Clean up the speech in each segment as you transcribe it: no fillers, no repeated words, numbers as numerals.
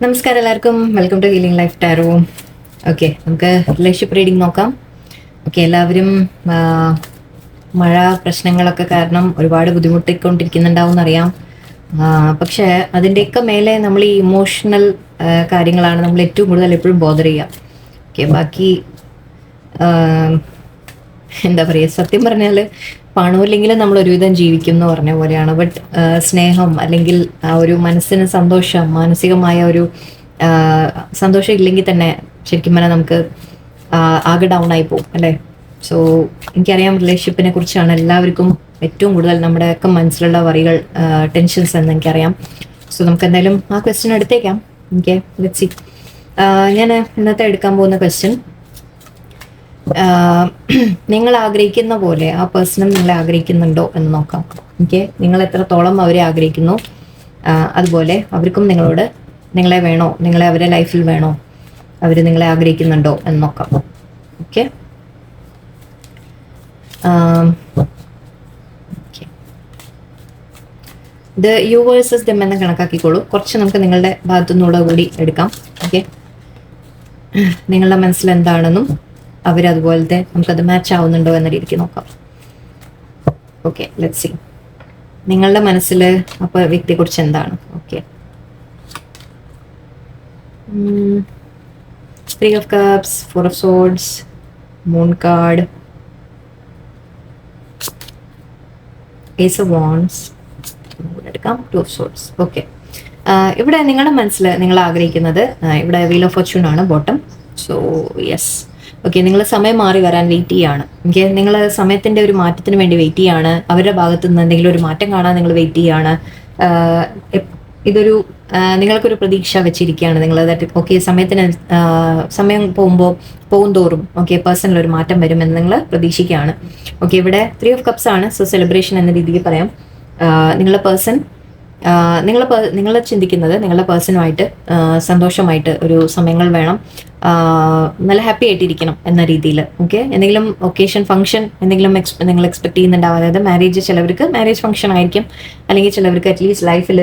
നമസ്കാരം എല്ലാവർക്കും, welcome to healing life tarot. Okay, നമുക്ക് റിലേഷൻഷിപ്പ് റീഡിംഗ് നോക്കാം. ഓക്കെ, എല്ലാവരും മഴ പ്രശ്നങ്ങളൊക്കെ കാരണം ഒരുപാട് ബുദ്ധിമുട്ടിക്കൊണ്ടിരിക്കുന്നുണ്ടാവും എന്നറിയാം. പക്ഷേ അതിൻ്റെയൊക്കെ മേലെ നമ്മൾ ഈ ഇമോഷണൽ കാര്യങ്ങളാണ് നമ്മൾ ഏറ്റവും കൂടുതൽ എപ്പോഴും ബോദർ ചെയ്യുക. ഓക്കെ, ബാക്കി എന്താ പറയുക, സത്യം പറഞ്ഞാൽ പണമില്ലെങ്കിലും നമ്മൾ ഒരുവിധം ജീവിക്കും എന്ന് പറഞ്ഞ പോലെയാണ്. ബട്ട് സ്നേഹം അല്ലെങ്കിൽ ആ ഒരു മനസ്സിന് സന്തോഷം, മാനസികമായ ഒരു സന്തോഷം ഇല്ലെങ്കിൽ തന്നെ ശരിക്കും പറഞ്ഞാൽ നമുക്ക് ആകെ ഡൗൺ ആയി പോകും അല്ലേ. സോ എനിക്കറിയാം റിലേഷൻഷിപ്പിനെ കുറിച്ചാണ് എല്ലാവർക്കും ഏറ്റവും കൂടുതൽ നമ്മുടെയൊക്കെ മനസ്സിലുള്ള വറികൾ, ടെൻഷൻസ് എന്ന് എനിക്കറിയാം. സോ നമുക്ക് എന്തായാലും ആ ക്വസ്റ്റ്യൻ എടുത്തേക്കാം. Okay, let's see. ഞാൻ ഇന്നത്തെ എടുക്കാൻ പോകുന്ന ക്വസ്റ്റ്യൻ, നിങ്ങൾ ആഗ്രഹിക്കുന്ന പോലെ ആ പേഴ്സണും നിങ്ങളെ ആഗ്രഹിക്കുന്നുണ്ടോ എന്ന് നോക്കാം. ഓക്കെ, നിങ്ങൾ എത്രത്തോളം അവരെ ആഗ്രഹിക്കുന്നു അതുപോലെ അവർക്കും നിങ്ങളെ വേണോ, നിങ്ങളെ അവരുടെ ലൈഫിൽ വേണോ, അവർ നിങ്ങളെ ആഗ്രഹിക്കുന്നുണ്ടോ എന്ന് നോക്കാം. ഓക്കെ, ഇത് യു വേഴ്സസ് ദം എന്ന് കണക്കാക്കിക്കോളൂ. കുറച്ച് നമുക്ക് നിങ്ങളുടെ ഭാഗത്തു നിന്നുള്ള കൂടി എടുക്കാം. ഓക്കെ, നിങ്ങളുടെ മനസ്സിൽ എന്താണെന്നും അവരതുപോലത്തെ നമുക്കത് മാച്ച് ആവുന്നുണ്ടോ എന്ന രീതിക്ക് നോക്കാം. Okay, let's see. നിങ്ങളുടെ മനസ്സിൽ അപ്പോൾ വ്യക്തിയെക്കുറിച്ച് എന്താണ്? Okay, three of cups, four of swords, moon card, ace of wands, എടുക്കാം, ടു ഓഫ് സോർഡ്സ്. ഓക്കെ, ഇവിടെ നിങ്ങളുടെ മനസ്സിൽ നിങ്ങൾ ആഗ്രഹിക്കുന്നത്, ഇവിടെ വീൽ ഓഫ് ഫോർച്യൂൺ ആണ് ബോട്ടം. സോ യെസ്, ഓക്കെ, നിങ്ങൾ സമയം മാറി വരാൻ വെയിറ്റ് ചെയ്യാണ്. ഓക്കെ, നിങ്ങൾ സമയത്തിൻ്റെ ഒരു മാറ്റത്തിന് വേണ്ടി വെയിറ്റ് ചെയ്യാണ്. അവരുടെ ഭാഗത്തു നിന്ന് എന്തെങ്കിലും ഒരു മാറ്റം കാണാൻ നിങ്ങൾ വെയിറ്റ് ചെയ്യാണ്. ഇതൊരു നിങ്ങൾക്കൊരു പ്രതീക്ഷ വെച്ചിരിക്കുകയാണ് നിങ്ങൾ. ഓക്കെ, സമയം പോകും തോറും ഓക്കെ പേഴ്സണൽ ഒരു മാറ്റം വരുമെന്ന് നിങ്ങൾ പ്രതീക്ഷിക്കുകയാണ്. ഓക്കെ, ഇവിടെ ത്രീ ഓഫ് കപ്സ് ആണ്. സോ സെലിബ്രേഷൻ എന്ന രീതിക്ക് പറയാം. നിങ്ങളുടെ പേഴ്സൺ നിങ്ങൾ ചിന്തിക്കുന്നത് നിങ്ങളുടെ പേഴ്സണുമായിട്ട് സന്തോഷമായിട്ട് ഒരു സമയങ്ങൾ വേണം, നല്ല ഹാപ്പി ആയിട്ടിരിക്കണം എന്ന രീതിയിൽ. ഓക്കെ, എന്തെങ്കിലും ഒക്കേഷൻ ഫംഗ്ഷൻ എന്തെങ്കിലും നിങ്ങൾ എക്സ്പെക്ട് ചെയ്യുന്നുണ്ടാവും. അതായത് മാരേജ്, ചിലവർക്ക് മാരേജ് ഫംഗ്ഷൻ ആയിരിക്കും, അല്ലെങ്കിൽ ചിലവർക്ക് അറ്റ്ലീസ്റ്റ് ലൈഫിൽ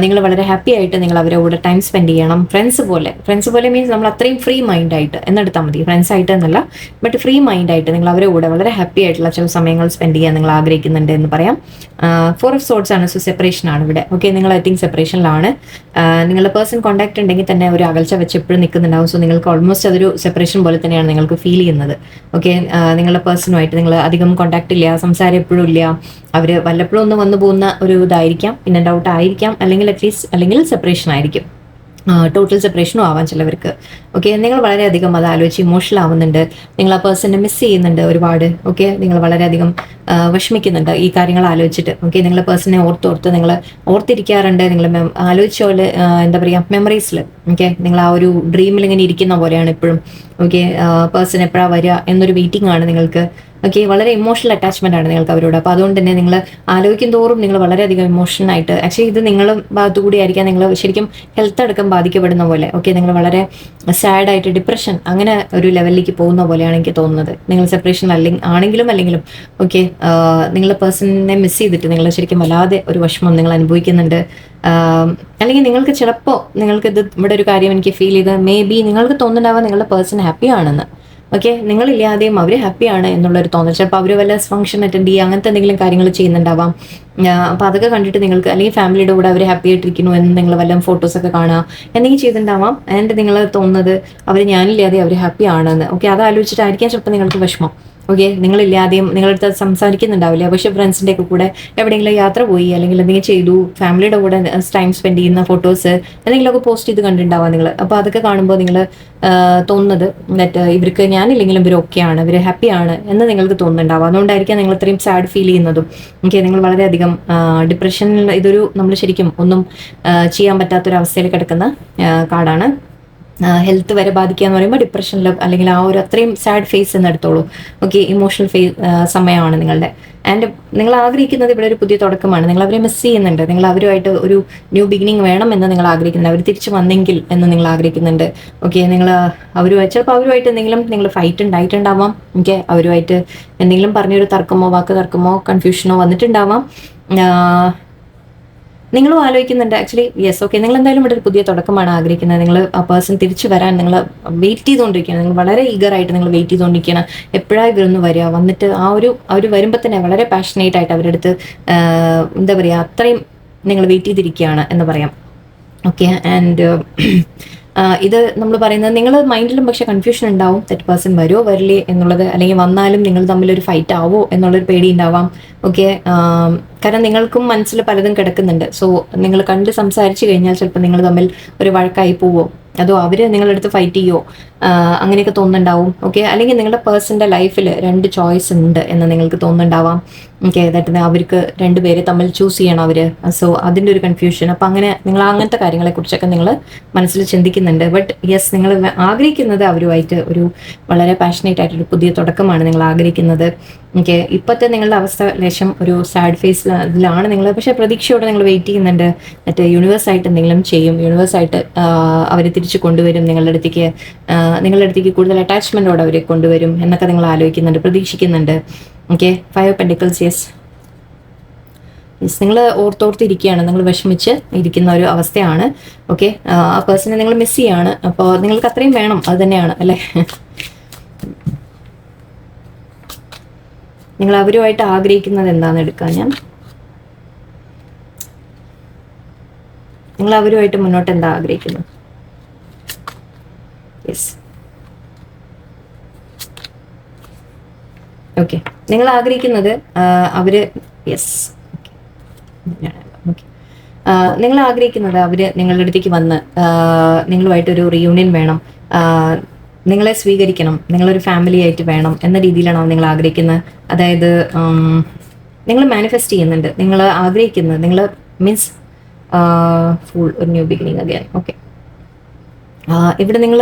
നിങ്ങൾ വളരെ ഹാപ്പി ആയിട്ട് നിങ്ങൾ അവരുടെ കൂടെ ടൈം സ്പെൻഡ് ചെയ്യണം. ഫ്രണ്ട്സ് പോലെ മീൻസ് നമ്മൾ അത്രയും ഫ്രീ മൈൻഡായിട്ട് എന്നെടുത്താൽ മതി. ഫ്രണ്ട്സ് ആയിട്ട് എന്നല്ല, ബട്ട് ഫ്രീ മൈൻഡായിട്ട് നിങ്ങൾ അവരുടെ കൂടെ വളരെ ഹാപ്പി ആയിട്ടുള്ള ചില സമയങ്ങൾ സ്പെൻഡ് ചെയ്യാൻ നിങ്ങൾ ആഗ്രഹിക്കുന്നുണ്ട് എന്ന് പറയാം. ഫോർ ഓഫ് സോർഡ്സ് ആണ്. സോ സെപ്പറേഷൻ ആണ് ഇവിടെ. ഓക്കെ, നിങ്ങൾ ഐ തിങ്ക് സെപ്പറേഷനിലാണ്. നിങ്ങളുടെ പേഴ്സൺ കോൺടാക്ട് ഉണ്ടെങ്കിൽ തന്നെ ഒരു അകൽച്ച വെച്ച് എപ്പോഴും നിൽക്കുന്നുണ്ടാവും. സോ നിങ്ങൾക്ക് ഓൾമോസ്റ്റ് അതൊരു സെപ്പറേഷൻ പോലെ തന്നെയാണ് നിങ്ങൾക്ക് ഫീൽ ചെയ്യുന്നത്. ഓക്കെ, നിങ്ങളുടെ പേഴ്സണുമായിട്ട് നിങ്ങൾ അധികം കോൺടാക്ട് ഇല്ല, സംസാരം എപ്പോഴും ഇല്ല. അവർ വല്ലപ്പോഴും ഒന്ന് വന്നു പോകുന്ന ഒരു ഇതായിരിക്കാം, പിന്നെ ഡൗട്ട് ആയിരിക്കാം, അല്ലെങ്കിൽ സെപ്പറേഷൻ ആയിരിക്കും. ടോട്ടൽ സെപ്പറേഷനും ആവാം ചിലവർക്ക്. ഓക്കെ, നിങ്ങൾ വളരെയധികം അത് ആലോചിച്ച് ഇമോഷണൽ ആവുന്നുണ്ട്. നിങ്ങൾ ആ പേഴ്സണെ മിസ് ചെയ്യുന്നുണ്ട് ഒരുപാട്. ഓക്കെ, നിങ്ങൾ വളരെയധികം വിഷമിക്കുന്നുണ്ട് ഈ കാര്യങ്ങൾ ആലോചിച്ചിട്ട്. ഓക്കെ, നിങ്ങളെ പേഴ്സണെ ഓർത്ത് നിങ്ങൾ ഓർത്തിരിക്കാറുണ്ട്. നിങ്ങൾ ആലോചിച്ച പോലെ എന്താ പറയുക, മെമ്മറീസിൽ. ഓക്കെ, നിങ്ങൾ ആ ഒരു ഡ്രീമിൽ ഇങ്ങനെ ഇരിക്കുന്ന പോലെയാണ് എപ്പോഴും. ഓക്കെ, പേഴ്സൺ എപ്പോഴാണ് വരിക എന്നൊരു വെയിറ്റിംഗ് ആണ് നിങ്ങൾക്ക്. ഓക്കെ, വളരെ ഇമോഷണൽ അറ്റാച്ച്മെന്റ് ആണ് നിങ്ങൾക്ക് അവരോട്. അപ്പോൾ അതുകൊണ്ട് തന്നെ നിങ്ങൾ ആലോചിക്കും തോറും നിങ്ങൾ വളരെയധികം ഇമോഷണലായിട്ട്, ആക്ച്വലി ഇത് നിങ്ങളുടെ ഭാഗത്തു കൂടി ആയിരിക്കാം നിങ്ങൾ ശരിക്കും ഹെൽത്ത് അടക്കം ബാധിക്കപ്പെടുന്ന പോലെ. ഓക്കെ, നിങ്ങൾ വളരെ സാഡായിട്ട് ഡിപ്രഷൻ അങ്ങനെ ഒരു ലെവലിലേക്ക് പോകുന്ന പോലെയാണ് എനിക്ക് തോന്നുന്നത്. നിങ്ങൾ സെപ്പറേഷൻ അല്ലെങ്കിലും ഓക്കെ, നിങ്ങളുടെ പേഴ്സണിനെ മിസ് ചെയ്തിട്ട് നിങ്ങൾ ശരിക്കും വല്ലാതെ ഒരു വിഷമം നിങ്ങൾ അനുഭവിക്കുന്നുണ്ട്. അല്ലെങ്കിൽ നിങ്ങൾക്ക് ചിലപ്പോൾ ഇത് ഇവിടെ ഒരു കാര്യം എനിക്ക് ഫീൽ ചെയ്ത് മേ ബി നിങ്ങൾക്ക് തോന്നുന്നുണ്ടാവാം നിങ്ങളുടെ പേഴ്സൺ ഹാപ്പി ആണെന്ന്. ഓക്കെ, നിങ്ങളില്ലാതെയും അവർ ഹാപ്പിയാണ് എന്നുള്ളൊരു തോന്നൽ. ചിലപ്പോൾ അവർ വല്ല ഫംഗ്ഷൻ അറ്റൻഡ് ചെയ്യുക, അങ്ങനത്തെ എന്തെങ്കിലും കാര്യങ്ങൾ ചെയ്യുന്നുണ്ടാവാം. അപ്പോൾ അതൊക്കെ കണ്ടിട്ട് നിങ്ങൾക്ക്, അല്ലെങ്കിൽ ഫാമിലിയുടെ കൂടെ അവർ ഹാപ്പി ആയിട്ടിരിക്കുന്നു എന്ന് നിങ്ങൾ വല്ല ഫോട്ടോസൊക്കെ കാണുക, എന്തെങ്കിലും ചെയ്തിട്ടുണ്ടാവാം. ആൻഡ് നിങ്ങൾ തോന്നുന്നത് ഞാനില്ലാതെ അവർ ഹാപ്പി ആണെന്ന്. ഓക്കെ, അത് ആലോചിച്ചിട്ടായിരിക്കാം ചിലപ്പോൾ നിങ്ങൾക്ക് വിഷമം. ഓക്കെ, നിങ്ങളില്ലാതെയും നിങ്ങളടുത്ത് സംസാരിക്കുന്നുണ്ടാവില്ല, പക്ഷെ ഫ്രണ്ട്സിൻ്റെ ഒക്കെ കൂടെ എവിടെയെങ്കിലും യാത്ര പോയി അല്ലെങ്കിൽ എന്തെങ്കിലും ചെയ്തു, ഫാമിലിയുടെ കൂടെ ടൈം സ്പെൻഡ് ചെയ്യുന്ന ഫോട്ടോസ് എന്തെങ്കിലുമൊക്കെ പോസ്റ്റ് ചെയ്ത് കണ്ടിട്ടുണ്ടാവാം നിങ്ങൾ. അപ്പോൾ അതൊക്കെ കാണുമ്പോൾ നിങ്ങൾ തോന്നുന്നത് ഇവർക്ക് ഞാനില്ലെങ്കിലും ഇവർ ഓക്കെയാണ്, ഇവർ ഹാപ്പിയാണ് എന്ന് നിങ്ങൾക്ക് തോന്നുന്നുണ്ടാവും. അതുകൊണ്ടായിരിക്കാം നിങ്ങൾ ഇത്രയും സാഡ് ഫീൽ ചെയ്യുന്നതും. ഓക്കെ, നിങ്ങൾ വളരെയധികം ഡിപ്രഷനിൽ, ഇതൊരു നമ്മൾ ശരിക്കും ഒന്നും ചെയ്യാൻ പറ്റാത്തൊരവസ്ഥയിൽ കിടക്കുന്ന കാർഡാണ്. ഹെൽത്ത് വരെ ബാധിക്കുക എന്ന് പറയുമ്പോൾ ഡിപ്രഷനിൽ, അല്ലെങ്കിൽ ആ ഒരു അത്രയും സാഡ് ഫേസ് എന്ന് എടുത്തോളൂ. ഓക്കെ, ഇമോഷണൽ സമയമാണ് നിങ്ങളുടെ. ആൻഡ് നിങ്ങൾ ആഗ്രഹിക്കുന്നത് ഇവിടെ ഒരു പുതിയ തുടക്കമാണ്. നിങ്ങൾ അവരെ മിസ് ചെയ്യുന്നുണ്ട്. നിങ്ങൾ അവരുമായിട്ട് ഒരു ന്യൂ ബിഗിനിങ് വേണം എന്ന് നിങ്ങൾ ആഗ്രഹിക്കുന്നുണ്ട്. അവർ തിരിച്ചു വന്നെങ്കിൽ എന്ന് നിങ്ങൾ ആഗ്രഹിക്കുന്നുണ്ട്. ഓക്കെ, നിങ്ങൾ ചിലപ്പോൾ അവരുമായിട്ട് എന്തെങ്കിലും നിങ്ങൾ ഫൈറ്റ് ഉണ്ടായിട്ടുണ്ടാവാം. ഓക്കെ, അവരുമായിട്ട് എന്തെങ്കിലും പറഞ്ഞൊരു വാക്ക് തർക്കമോ കൺഫ്യൂഷനോ വന്നിട്ടുണ്ടാവാം. നിങ്ങളും ആലോചിക്കുന്നുണ്ട് ആക്ച്വലി. യെസ്, ഓക്കെ, നിങ്ങൾ എന്തായാലും ഇവിടെ ഒരു പുതിയ തുടക്കമാണ് ആഗ്രഹിക്കുന്നത്. നിങ്ങൾ ആ പേഴ്സൺ തിരിച്ചു വരാൻ നിങ്ങൾ വെയിറ്റ് ചെയ്തുകൊണ്ടിരിക്കുകയാണ്. നിങ്ങൾ വളരെ ഈഗറായിട്ട് നിങ്ങൾ വെയിറ്റ് ചെയ്തുകൊണ്ടിരിക്കുകയാണ്. എപ്പോഴാണ് ഇവരൊന്ന് വരിക, വന്നിട്ട് അവർ വരുമ്പോൾ തന്നെ വളരെ പാഷനേറ്റ് ആയിട്ട് അവരുടെ അടുത്ത് എന്താ പറയുക, അത്രയും നിങ്ങൾ വെയിറ്റ് ചെയ്തിരിക്കുകയാണ് എന്ന് പറയാം. ഓക്കെ, ആൻഡ് ഇത് നമ്മൾ പറയുന്നത് നിങ്ങൾ മൈൻഡിലും പക്ഷേ കൺഫ്യൂഷൻ ഉണ്ടാവും. ദറ്റ് പേഴ്സൺ വരുമോ വരില്ലേ എന്നുള്ളത്, അല്ലെങ്കിൽ വന്നാലും നിങ്ങൾ തമ്മിലൊരു ഫൈറ്റ് ആവോ എന്നുള്ളൊരു പേടി ഉണ്ടാവാം. ഓക്കെ, കാരണം നിങ്ങൾക്കും മനസ്സിൽ പലതും കിടക്കുന്നുണ്ട്. സോ നിങ്ങൾ കണ്ട് സംസാരിച്ച് കഴിഞ്ഞാൽ ചിലപ്പോൾ നിങ്ങൾ തമ്മിൽ ഒരു വഴക്കായി പോവോ, അതോ അവർ നിങ്ങളുടെ അടുത്ത് ഫൈറ്റ് ചെയ്യോ, അങ്ങനെയൊക്കെ തോന്നുന്നുണ്ടാവും. ഓക്കെ, അല്ലെങ്കിൽ നിങ്ങളുടെ പേഴ്സൻ്റെ ലൈഫിൽ 2 ചോയ്സ് ഉണ്ട് എന്ന് നിങ്ങൾക്ക് തോന്നുന്നുണ്ടാവാം. ഓക്കെ, ദാറ്റ് അവർക്ക് 2 പേരെ തമ്മിൽ ചൂസ് ചെയ്യണം അവർ. സോ അതിൻ്റെ ഒരു കൺഫ്യൂഷൻ. അപ്പം നിങ്ങൾ അങ്ങനത്തെ കാര്യങ്ങളെക്കുറിച്ചൊക്കെ നിങ്ങൾ മനസ്സിൽ ചിന്തിക്കുന്നുണ്ട്. ബട്ട് യെസ്, നിങ്ങൾ ആഗ്രഹിക്കുന്നത് അവരുമായിട്ട് ഒരു വളരെ പാഷനേറ്റ് ആയിട്ടൊരു പുതിയ തുടക്കമാണ് നിങ്ങൾ ആഗ്രഹിക്കുന്നത്. ഓക്കെ, ഇപ്പോഴത്തെ നിങ്ങളുടെ അവസ്ഥ ലേശം ഒരു സാഡ് ഫേസിലാണ് നിങ്ങൾ. പക്ഷേ പ്രതീക്ഷയോടെ നിങ്ങൾ വെയിറ്റ് ചെയ്യുന്നുണ്ട്. മറ്റേ യൂണിവേഴ്സായിട്ട് എന്തെങ്കിലും ചെയ്യും, യൂണിവേഴ്സായിട്ട് അവർ തിരിച്ച് കൊണ്ടുവരും നിങ്ങളുടെ അടുത്തേക്ക് കൂടുതൽ അറ്റാച്ച്മെൻറ്റോടെ അവരെ കൊണ്ടുവരും എന്നൊക്കെ നിങ്ങൾ ആലോചിക്കുന്നുണ്ട്, പ്രതീക്ഷിക്കുന്നുണ്ട്. Okay, 5 of pentacles. യെസ്, നിങ്ങൾ ഓർത്തോർത്തിരിക്കുകയാണ്, നിങ്ങൾ വിഷമിച്ച് ഇരിക്കുന്ന ഒരു അവസ്ഥയാണ്. ഓക്കെ, ആ പേഴ്സണെ നിങ്ങൾ മിസ് ചെയ്യാണ്. അപ്പോൾ നിങ്ങൾക്ക് അത്രയും വേണം, അത് തന്നെയാണ് അല്ലേ. നിങ്ങൾ അവരുമായിട്ട് ആഗ്രഹിക്കുന്നത് എന്താണെന്ന് എടുക്കാം ഞാൻ. നിങ്ങൾ അവരുമായിട്ട് മുന്നോട്ട് എന്താ ആഗ്രഹിക്കുന്നത്? യെസ്, ഓക്കെ, നിങ്ങൾ ആഗ്രഹിക്കുന്നത് അവര്, യെസ്, ഓക്കെ, നിങ്ങൾ ആഗ്രഹിക്കുന്നത് അവര് നിങ്ങളുടെ അടുത്തേക്ക് വന്ന് നിങ്ങളുമായിട്ടൊരു റിയൂണിയൻ വേണം, നിങ്ങളെ സ്വീകരിക്കണം, നിങ്ങളൊരു ഫാമിലി ആയിട്ട് വേണം എന്ന രീതിയിലാണോ നിങ്ങൾ ആഗ്രഹിക്കുന്നത്? അതായത് നിങ്ങൾ മാനിഫെസ്റ്റ് ചെയ്യുന്നുണ്ട്, നിങ്ങൾ ആഗ്രഹിക്കുന്നത്, നിങ്ങൾ മീൻസ് ഫുൾ ഒരു ന്യൂ ബിഗിനിങ് അഗൈൻ. ഓക്കെ, ഇവിടെ നിങ്ങൾ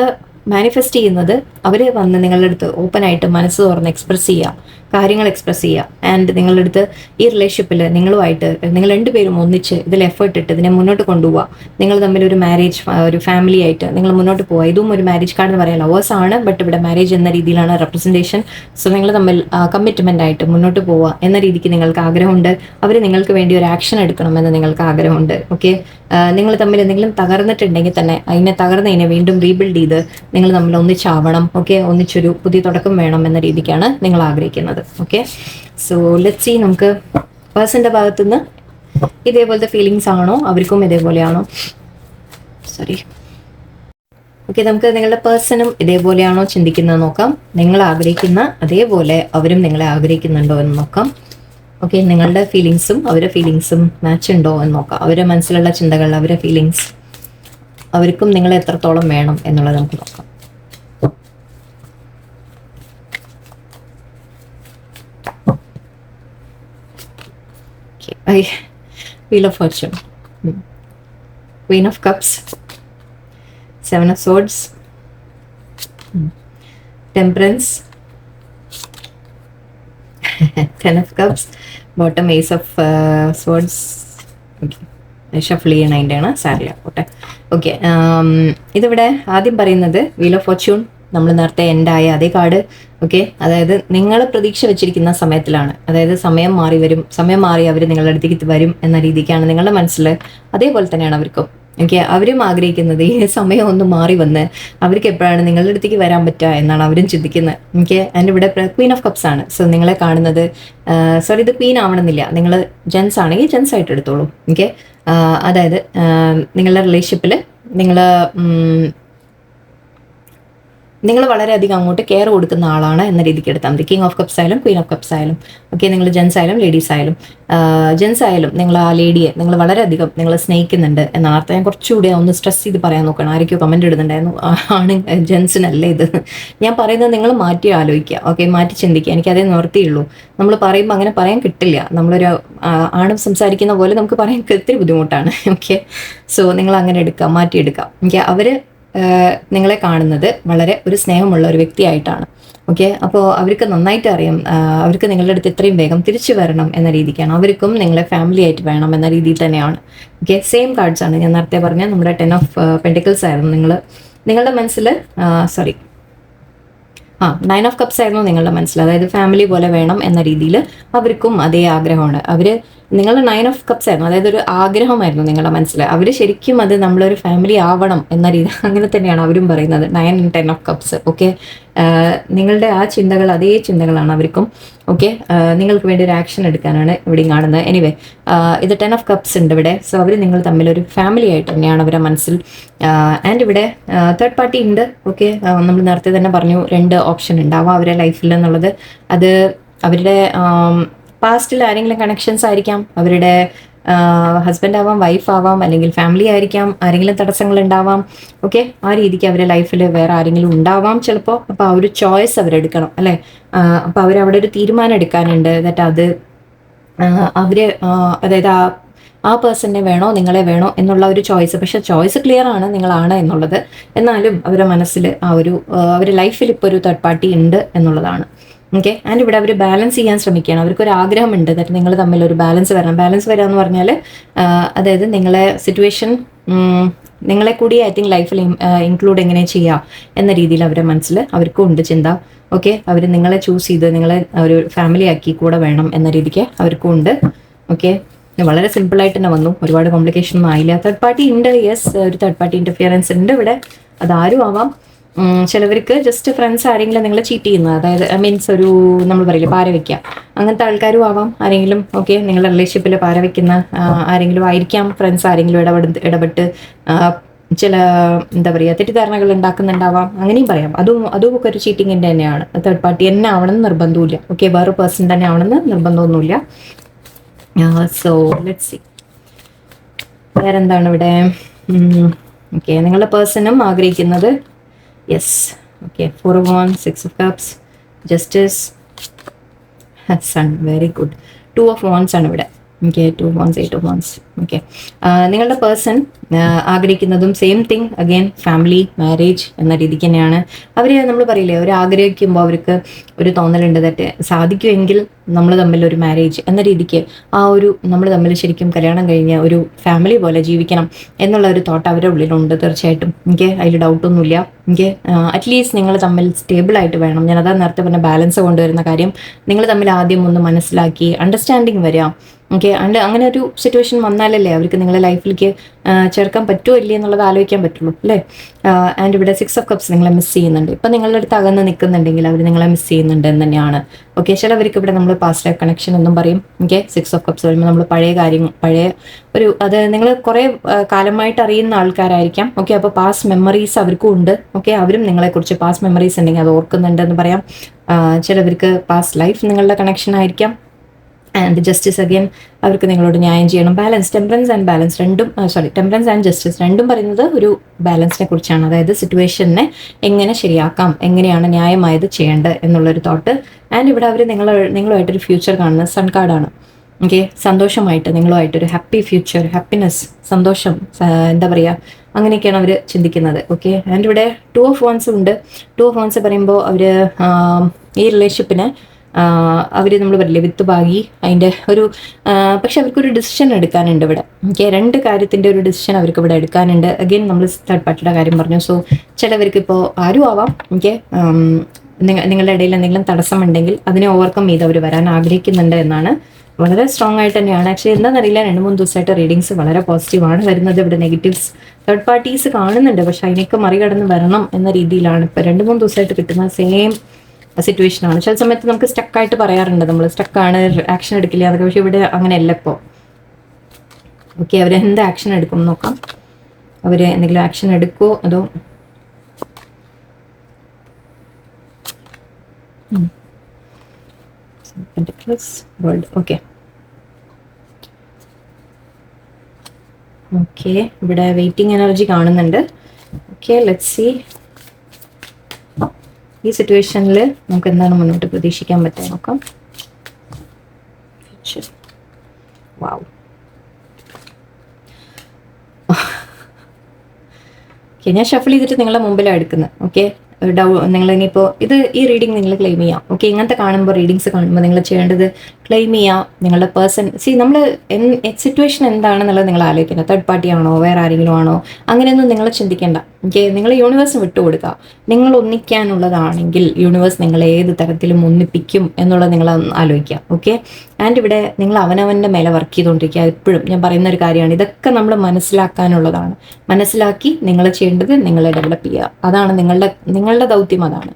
മാനിഫെസ്റ്റ് ചെയ്യുന്നത് അവർ വന്ന് നിങ്ങളുടെ അടുത്ത് ഓപ്പണായിട്ട് മനസ്സ് തുറന്ന് എക്സ്പ്രസ് ചെയ്യുക, കാര്യങ്ങൾ എക്സ്പ്രസ് ചെയ്യുക. ആൻഡ് നിങ്ങളുടെ അടുത്ത് ഈ റിലേഷൻഷിപ്പിൽ നിങ്ങളുമായിട്ട് നിങ്ങൾ 2 പേരും ഒന്നിച്ച് ഇതിൽ എഫേർട്ട് ഇട്ട് ഇതിനെ മുന്നോട്ട് കൊണ്ടുപോവുക. നിങ്ങൾ തമ്മിൽ ഒരു മാരേജ്, ഒരു ഫാമിലി ആയിട്ട് നിങ്ങൾ മുന്നോട്ട് പോവുക. ഇതും ഒരു മാരേജ് കാർഡ് എന്ന് പറയാം. ലവേഴ്സ് ആണ്, ബട്ട് ഇവിടെ മാരേജ് എന്ന രീതിയിലാണ് റെപ്രസെൻറ്റേഷൻ. സോ നിങ്ങൾ തമ്മിൽ കമ്മിറ്റ്മെൻ്റ് ആയിട്ട് മുന്നോട്ട് പോവുക എന്ന രീതിക്ക് നിങ്ങൾക്ക് ആഗ്രഹമുണ്ട്. അവർ നിങ്ങൾക്ക് വേണ്ടി ഒരു ആക്ഷൻ എടുക്കണമെന്ന് നിങ്ങൾക്ക് ആഗ്രഹമുണ്ട്. ഓക്കെ, നിങ്ങൾ തമ്മിൽ എന്തെങ്കിലും തകർന്നിട്ടുണ്ടെങ്കിൽ തന്നെ തകർന്നതിനെ വീണ്ടും റീബിൽഡ് ചെയ്ത് നിങ്ങൾ തമ്മിൽ ഒന്നിച്ചാവണം. ഓക്കെ, ഒന്നിച്ചൊരു പുതിയ തുടക്കം വേണം എന്ന രീതിക്കാണ് നിങ്ങൾ ആഗ്രഹിക്കുന്നത്. ഓക്കെ, സോ ലെറ്റ്സ് സീ, നമുക്ക് പേഴ്സന്റെ ഭാഗത്തുനിന്ന് ഇതേപോലത്തെ ഫീലിങ്സ് ആണോ, അവർക്കും ഇതേപോലെയാണോ? സോറി. ഓക്കെ, നമുക്ക് നിങ്ങളുടെ പേഴ്സണും ഇതേപോലെയാണോ ചിന്തിക്കുന്നത് നോക്കാം. നിങ്ങൾ ആഗ്രഹിക്കുന്ന അതേപോലെ അവരും നിങ്ങളെ ആഗ്രഹിക്കുന്നുണ്ടോ എന്ന് നോക്കാം. ഓക്കെ, നിങ്ങളുടെ ഫീലിങ്സും അവരുടെ ഫീലിങ്സും മാച്ച് ഉണ്ടോ എന്ന് നോക്കാം. അവരുടെ മനസ്സിലുള്ള ചിന്തകൾ, അവരുടെ ഫീലിങ്സ്, അവർക്കും നിങ്ങളെ എത്രത്തോളം വേണം എന്നുള്ളത് നമുക്ക് നോക്കാം. Wheel of Fortune, Queen of Cups, 7 of Swords, Temperance, 10 of Cups, bottom Ace of Swords. Okay, shuffle ചെയ്യണതിൻ്റെയാണ്, സാരില്ല പോട്ടെ. ഓക്കെ, ഇതിവിടെ ആദ്യം പറയുന്നത് വീൽ ഓഫ് ഫോർച്യൂൺ, നമ്മൾ നേരത്തെ എൻഡായ അതേ കാർഡ്. ഓക്കെ, അതായത് നിങ്ങൾ പ്രതീക്ഷ വെച്ചിരിക്കുന്ന സമയത്തിലാണ്, അതായത് സമയം മാറി അവർ നിങ്ങളുടെ അടുത്തേക്ക് വരും എന്ന രീതിക്കാണ് നിങ്ങളുടെ മനസ്സിൽ. അതേപോലെ തന്നെയാണ് അവർക്കും. ഓക്കെ, അവരും ആഗ്രഹിക്കുന്നത് ഈ സമയം ഒന്ന് മാറി വന്ന് അവർക്ക് എപ്പോഴാണ് നിങ്ങളുടെ അടുത്തേക്ക് വരാൻ പറ്റുക എന്നാണ് അവരും ചിന്തിക്കുന്നത്. ഓക്കെ, അതിൻ്റെ ഇവിടെ ക്വീൻ ഓഫ് കപ്സ് ആണ്. സോ നിങ്ങളെ കാണുന്നത്, സോറി, ഇത് ക്വീൻ ആവണമെന്നില്ല, നിങ്ങൾ ജെൻസ് ആണെങ്കിൽ ജെൻസ് ആയിട്ട് എടുത്തോളൂ. ഓക്കെ, അതായത് നിങ്ങളുടെ റിലേഷൻഷിപ്പിൽ നിങ്ങൾ വളരെയധികം അങ്ങോട്ട് കെയർ കൊടുക്കുന്ന ആളാണ് എന്ന രീതിക്ക് എടുത്താൽ മതി. കിങ് ഓഫ് കപ്സ് ആയാലും ക്വീൻ ഓഫ് കപ്സ് ആയാലും. ഓക്കെ, നിങ്ങൾ ജെൻസ് ആയാലും ലേഡീസ് ആയാലും, നിങ്ങൾ ആ ലേഡിയെ നിങ്ങൾ വളരെയധികം നിങ്ങൾ സ്നേഹിക്കുന്നുണ്ട് എന്നാണ് അർത്ഥം. ഞാൻ കുറച്ചുകൂടി ഒന്ന് സ്ട്രെസ് ചെയ്ത് പറയാൻ നോക്കണം. ആരൊക്കെയോ കമൻറ്റ് ഇടുന്നുണ്ടായിരുന്നു, ആണ് ജെൻസിനല്ലേ ഇത്. ഞാൻ പറയുന്നത് നിങ്ങൾ മാറ്റി ആലോചിക്കുക. ഓക്കെ, മാറ്റി ചിന്തിക്കുക. എനിക്കതേ നിവർത്തിയുള്ളൂ. നമ്മൾ പറയുമ്പോൾ അങ്ങനെ പറയാൻ കിട്ടില്ല. നമ്മളൊരു ആണ് സംസാരിക്കുന്ന പോലെ നമുക്ക് പറയാൻ ഒത്തിരി ബുദ്ധിമുട്ടാണ്. ഓക്കെ, സോ നിങ്ങൾ അങ്ങനെ എടുക്കുക, മാറ്റിയെടുക്കുക. ഓക്കെ, അവർ നിങ്ങളെ കാണുന്നത് വളരെ ഒരു സ്നേഹമുള്ള ഒരു വ്യക്തിയായിട്ടാണ്. ഓക്കെ, അപ്പോൾ അവർക്ക് നന്നായിട്ട് അറിയാം, അവർക്ക് നിങ്ങളുടെ അടുത്ത് എത്രയും വേഗം തിരിച്ചു വരണം എന്ന രീതിക്കാണ്. അവർക്കും നിങ്ങളെ ഫാമിലി ആയിട്ട് വേണം എന്ന രീതിയിൽ തന്നെയാണ്. ഓക്കെ, സെയിം കാർഡ്സ് ആണ് ഞാൻ നേരത്തെ പറഞ്ഞ നമ്മുടെ 10 ഓഫ് പെന്റിക്കിൾസ് ആയിരുന്നു നിങ്ങളുടെ മനസ്സിൽ. സോറി, 9 ഓഫ് കപ്സ് ആയിരുന്നു നിങ്ങളുടെ മനസ്സിൽ. അതായത് ഫാമിലി പോലെ വേണം എന്ന രീതിയിൽ അവർക്കും അതേ ആഗ്രഹമാണ്. അവർ നിങ്ങൾ 9 of Cups ആയിരുന്നു, അതായത് ഒരു ആഗ്രഹമായിരുന്നു നിങ്ങളുടെ മനസ്സിൽ. അവർ ശരിക്കും അത് നമ്മളൊരു ഫാമിലി ആവണം എന്ന രീതി അങ്ങനെ തന്നെയാണ് അവരും പറയുന്നത്. 9 and 10 of Cups. ഓക്കെ, നിങ്ങളുടെ ആ ചിന്തകൾ അതേ ചിന്തകളാണ് അവർക്കും. ഓക്കെ, നിങ്ങൾക്ക് വേണ്ടി ഒരു ആക്ഷൻ എടുക്കാനാണ് ഇവിടെയും കാണുന്നത്. എനിവേ, ഇത് 10 of Cups ഉണ്ട് ഇവിടെ. സോ അവർ നിങ്ങൾ തമ്മിലൊരു ഫാമിലി ആയിട്ട് തന്നെയാണ് അവരുടെ മനസ്സിൽ. ആൻഡ് ഇവിടെ തേർഡ് പാർട്ടി ഉണ്ട്. ഓക്കെ, നമ്മൾ നേരത്തെ തന്നെ പറഞ്ഞു 2 ഓപ്ഷൻ ഉണ്ടാവാം അവരുടെ ലൈഫിൽ എന്നുള്ളത്. അത് അവരുടെ പാസ്റ്റിൽ ആരെങ്കിലും കണക്ഷൻസ് ആയിരിക്കാം, അവരുടെ ഹസ്ബൻഡ് ആവാം, വൈഫ് ആവാം, അല്ലെങ്കിൽ ഫാമിലി ആയിരിക്കാം, ആരെങ്കിലും തടസ്സങ്ങൾ ഉണ്ടാവാം. ഓക്കെ, ആ രീതിക്ക് അവരുടെ ലൈഫിൽ വേറെ ആരെങ്കിലും ഉണ്ടാവാം ചിലപ്പോൾ. അപ്പോൾ ആ ഒരു ചോയ്സ് അവരെടുക്കണം അല്ലേ. അപ്പോൾ അവരവിടെ ഒരു തീരുമാനം എടുക്കാനുണ്ട്. ദാറ്റ് അത് അവര് അതായത് ആ പേഴ്സണിനെ വേണോ നിങ്ങളെ വേണോ എന്നുള്ള ഒരു ചോയ്സ്. പക്ഷെ ചോയ്സ് ക്ലിയർ ആണ്, നിങ്ങളാണ് എന്നുള്ളത്. എന്നാലും അവരുടെ മനസ്സിൽ ആ ഒരു അവരുടെ ലൈഫിൽ ഇപ്പോൾ ഒരു തേർഡ് പാർട്ടി ഉണ്ട് എന്നുള്ളതാണ്. ഓക്കെ, ആൻഡ് ഇവിടെ അവർ ബാലൻസ് ചെയ്യാൻ ശ്രമിക്കുകയാണ്. അവർക്കൊരു ആഗ്രഹമുണ്ട് എന്നിട്ട് നിങ്ങൾ തമ്മിൽ ഒരു ബാലൻസ് വരണം. ബാലൻസ് വരിക എന്ന് പറഞ്ഞാൽ അതായത് നിങ്ങളെ സിറ്റുവേഷൻ നിങ്ങളെ കൂടി ഐ തിങ്ക് ലൈഫിൽ ഇൻക്ലൂഡ് എങ്ങനെ ചെയ്യാം എന്ന രീതിയിൽ അവരുടെ മനസ്സിൽ അവർക്കും ഉണ്ട് ചിന്ത. ഓക്കെ, അവർ നിങ്ങളെ ചൂസ് ചെയ്ത് നിങ്ങളെ ഒരു ഫാമിലി ആക്കി കൂടെ വേണം എന്ന രീതിക്ക് അവർക്കും ഉണ്ട്. ഓക്കെ, വളരെ സിമ്പിളായിട്ട് തന്നെ വന്നു, ഒരുപാട് കോംപ്ലിക്കേഷൻ ഒന്നും ആയില്ല. തേർഡ് പാർട്ടി ഉണ്ട്, യെസ്, ഒരു തേർഡ് പാർട്ടി ഇന്റർഫിയറൻസ് ഉണ്ട് ഇവിടെ. അതാരും ആവാം. ചിലവർക്ക് ജസ്റ്റ് ഫ്രണ്ട്സ് ആരെങ്കിലും നിങ്ങളെ ചീറ്റ് ചെയ്യുന്നത്, അതായത് മീൻസ് ഒരു നമ്മൾ പറയില്ലേ പാര വയ്ക്കുക, അങ്ങനത്തെ ആൾക്കാരും ആവാം ആരെങ്കിലും. ഓക്കെ, നിങ്ങളുടെ റിലേഷൻഷിപ്പിൽ പാര വയ്ക്കുന്ന ആരെങ്കിലും ആയിരിക്കാം. ഫ്രണ്ട്സ് ആരെങ്കിലും ഇടപെട്ട് ചില എന്താ പറയുക തെറ്റിദ്ധാരണകൾ ഉണ്ടാക്കുന്നുണ്ടാവാം, അങ്ങനെയും പറയാം. അതും ഒക്കെ ഒരു ചീറ്റിങ്ങിൻ്റെ തന്നെയാണ്. തേർഡ് പാർട്ടി തന്നെ ആവണമെന്ന് നിർബന്ധമില്ല. ഓക്കെ, വേറെ പേഴ്സൺ തന്നെ ആവണമെന്ന് നിർബന്ധമൊന്നുമില്ല. സോ ലെറ്റ്സ് സീ വേറെന്താണ് ഇവിടെ. ഓക്കെ, നിങ്ങളുടെ പേഴ്സണും ആഗ്രഹിക്കുന്നത് yes. Okay, 4 of Wands, 6 of Cups, Justice, Sun. Very good. 2 of Wands ആണ് ഇവിടെ. Okay, 2 of Wands, 8 of Wands. Okay, നിങ്ങളുടെ പേഴ്സൺ ആഗ്രഹിക്കുന്നതും same thing, again family, marriage എന്ന രീതിക്ക് തന്നെയാണ്. അവർ നമ്മൾ പറയില്ലേ, അവർ ആഗ്രഹിക്കുമ്പോൾ അവർക്ക് ഒരു തോന്നലുണ്ട് തെറ്റ് സാധിക്കുമെങ്കിൽ നമ്മൾ തമ്മിൽ ഒരു മാരേജ് എന്ന രീതിക്ക് ആ ഒരു നമ്മൾ തമ്മിൽ ശരിക്കും കല്യാണം കഴിഞ്ഞ് ഒരു ഫാമിലി പോലെ ജീവിക്കണം എന്നുള്ള ഒരു തോട്ട് അവരുടെ ഉള്ളിലുണ്ട് തീർച്ചയായിട്ടും. എനിക്ക് അതിൽ ഡൗട്ടൊന്നുമില്ല. എനിക്ക് അറ്റ്ലീസ്റ്റ് നിങ്ങൾ തമ്മിൽ സ്റ്റേബിളായിട്ട് വേണം. ഞാനതാ നേരത്തെ പറഞ്ഞ ബാലൻസ് കൊണ്ടുവരുന്ന കാര്യം. നിങ്ങൾ തമ്മിൽ ആദ്യം ഒന്ന് മനസ്സിലാക്കി അണ്ടർസ്റ്റാൻഡിങ് വരിക. ഓക്കെ, അങ്ങനെ ഒരു സിറ്റുവേഷൻ വന്നാലല്ലേ അവർക്ക് നിങ്ങളുടെ ലൈഫിലേക്ക് ചേർക്കാൻ പറ്റുമോ ഇല്ലേ എന്നുള്ളത് ആലോചിക്കാൻ പറ്റുള്ളൂ അല്ലേ. ആൻഡ് ഇവിടെ 6 of Cups നിങ്ങളെ മിസ് ചെയ്യുന്നുണ്ട്. ഇപ്പം നിങ്ങളുടെ അടുത്ത് അകന്ന് നിൽക്കുന്നുണ്ടെങ്കിൽ അവർ നിങ്ങളെ മിസ് ചെയ്യുന്നുണ്ട് എന്ന് തന്നെയാണ്. ഓക്കെ, ചിലവർക്ക് ഇവിടെ നമ്മൾ പാസ്റ്റ് ലൈഫ് കണക്ഷൻ എന്നും പറയും. ഓക്കെ, 6 of Cups വരുമ്പോൾ നമ്മൾ പഴയ ഒരു അത് നിങ്ങൾ കുറേ കാലമായിട്ട് അറിയുന്ന ആൾക്കാരായിരിക്കാം. ഓക്കെ, അപ്പോൾ പാസ്റ്റ് മെമ്മറീസ് അവർക്കും ഉണ്ട്. ഓക്കെ, അവരും നിങ്ങളെക്കുറിച്ച് പാസ്റ്റ് മെമ്മറീസ് ഉണ്ടെങ്കിൽ അത് ഓർക്കുന്നുണ്ടെന്ന് പറയാം. ചിലവർക്ക് പാസ്റ്റ് ലൈഫ് നിങ്ങളുടെ കണക്ഷൻ ആയിരിക്കാം. ആൻഡ് ജസ്റ്റിസ് അഗെയിൻ അവർക്ക് നിങ്ങളോട് ന്യായം ചെയ്യണം. ബാലൻസ്, ടെമ്പറൻസ് ആൻഡ് ബാലൻസ് രണ്ടും ടെമ്പറൻസ് ആൻഡ് ജസ്റ്റിസ് രണ്ടും പറയുന്നത് ഒരു ബാലൻസിനെ കുറിച്ചാണ്. അതായത് സിറ്റുവേഷനെ എങ്ങനെ ശരിയാക്കാം, എങ്ങനെയാണ് ന്യായമായത് ചെയ്യേണ്ടത് എന്നുള്ളൊരു തോട്ട്. ആൻഡ് ഇവിടെ അവർ നിങ്ങളുമായിട്ടൊരു ഫ്യൂച്ചർ കാണുന്നത് സൺ കാർഡാണ്. ഓക്കെ, സന്തോഷമായിട്ട് നിങ്ങളുമായിട്ടൊരു ഹാപ്പി ഫ്യൂച്ചർ, ഹാപ്പിനെസ്, സന്തോഷം, എന്താ പറയുക, അങ്ങനെയൊക്കെയാണ് അവർ ചിന്തിക്കുന്നത്. ഓക്കെ, ആൻഡ് ഇവിടെ 2 of Wands ഉണ്ട്. 2 of Wands പറയുമ്പോൾ അവർ ഈ റിലേഷൻഷിപ്പിന് അവർ നമ്മൾ പറയില്ലേ വിത്ത് പാകി അതിൻ്റെ ഒരു പക്ഷെ അവർക്കൊരു ഡിസിഷൻ എടുക്കാനുണ്ട് ഇവിടെ. ഓക്കെ, 2 കാര്യത്തിൻ്റെ ഒരു ഡിസിഷൻ അവർക്ക് ഇവിടെ എടുക്കാനുണ്ട്. അഗെയിൻ നമ്മൾ തേർഡ് പാർട്ടിയുടെ കാര്യം പറഞ്ഞു. സോ ചിലവർക്ക് ഇപ്പോൾ ആരും ആവാം. ഓക്കെ, നിങ്ങളുടെ ഇടയിൽ എന്തെങ്കിലും തടസ്സമുണ്ടെങ്കിൽ അതിനെ ഓവർകം ചെയ്ത് അവർ വരാൻ ആഗ്രഹിക്കുന്നുണ്ട് എന്നാണ്. വളരെ സ്ട്രോങ് ആയിട്ട് തന്നെയാണ്. ആക്ച്വലി എന്താണെന്നറിയില്ല, 2-3 ദിവസമായിട്ട് റീഡിങ്സ് വളരെ പോസിറ്റീവാണ് വരുന്നത്. ഇവിടെ നെഗറ്റീവ്സ് തേർഡ് പാർട്ടീസ് കാണുന്നുണ്ട്, പക്ഷെ അതിനൊക്കെ മറികടന്ന് വരണം എന്ന രീതിയിലാണ് ഇപ്പോൾ 2-3 ദിവസമായിട്ട് കിട്ടുന്ന സെയിം സിറ്റുവേഷനാണ്. ചില സമയത്ത് നമുക്ക് സ്റ്റക്കായിട്ട് പറയാറുണ്ട്, നമ്മൾ സ്റ്റക്കാണ്, ആക്ഷൻ എടുക്കില്ല അതൊക്കെ. പക്ഷെ ഇവിടെ അങ്ങനെയല്ല ഇപ്പോൾ. ഓക്കെ, അവർ എന്ത് ആക്ഷൻ എടുക്കും നോക്കാം. അവർ എന്തെങ്കിലും ആക്ഷൻ എടുക്കുമോ അതോ വേൾഡ്. ഓക്കെ, ഓക്കെ, ഇവിടെ വെയിറ്റിംഗ് എനർജി കാണുന്നുണ്ട്. ഓക്കെ, ലെറ്റ്സ് സീ ഈ സിറ്റുവേഷനിൽ നമുക്ക് എന്താണ് മുന്നോട്ട് പ്രതീക്ഷിക്കാൻ പറ്റുക നോക്കാം. വാവ്, ഓക്കെ, ഞാൻ ഷഫിൾ ചെയ്തിട്ട് നിങ്ങളുടെ മുമ്പിലാണ് എടുക്കുന്നത്. ഓക്കെ, നിങ്ങൾ ഇനിയിപ്പോൾ ഈ റീഡിങ് നിങ്ങൾ ക്ലെയിം ചെയ്യാം. ഓക്കെ, ഇങ്ങനത്തെ കാണുമ്പോൾ റീഡിങ്സ് കാണുമ്പോൾ നിങ്ങൾ ചെയ്യേണ്ടത് ക്ലെയിം ചെയ്യാം. നിങ്ങളുടെ പേഴ്സൺ നമ്മൾ സിറ്റുവേഷൻ എന്താണെന്നുള്ളത് നിങ്ങൾ ആലോചിക്കുന്നത്. തേർഡ് പാർട്ടി ആണോ, വേറെ ആരെങ്കിലും ആണോ, അങ്ങനെയൊന്നും നിങ്ങൾ ചിന്തിക്കേണ്ട. ഓക്കെ, നിങ്ങൾ യൂണിവേഴ്സിന് വിട്ടുകൊടുക്കുക. നിങ്ങൾ ഒന്നിക്കാനുള്ളതാണെങ്കിൽ യൂണിവേഴ്സ് നിങ്ങളെ ഏത് തരത്തിലും ഒന്നിപ്പിക്കും എന്നുള്ളത് നിങ്ങൾ ആലോചിക്കുക. ഓക്കെ, ആൻഡ് ഇവിടെ നിങ്ങൾ അവനവൻ്റെ മേലെ വർക്ക് ചെയ്തുകൊണ്ടിരിക്കുക. എപ്പോഴും ഞാൻ പറയുന്ന ഒരു കാര്യമാണ്. ഇതൊക്കെ നമ്മൾ മനസ്സിലാക്കാനുള്ളതാണ്. മനസ്സിലാക്കി നിങ്ങൾ ചെയ്യേണ്ടത് നിങ്ങളെ ഡെവലപ്പ് ചെയ്യുക. അതാണ് നിങ്ങളുടെ ദൗത്യം. അതാണ്.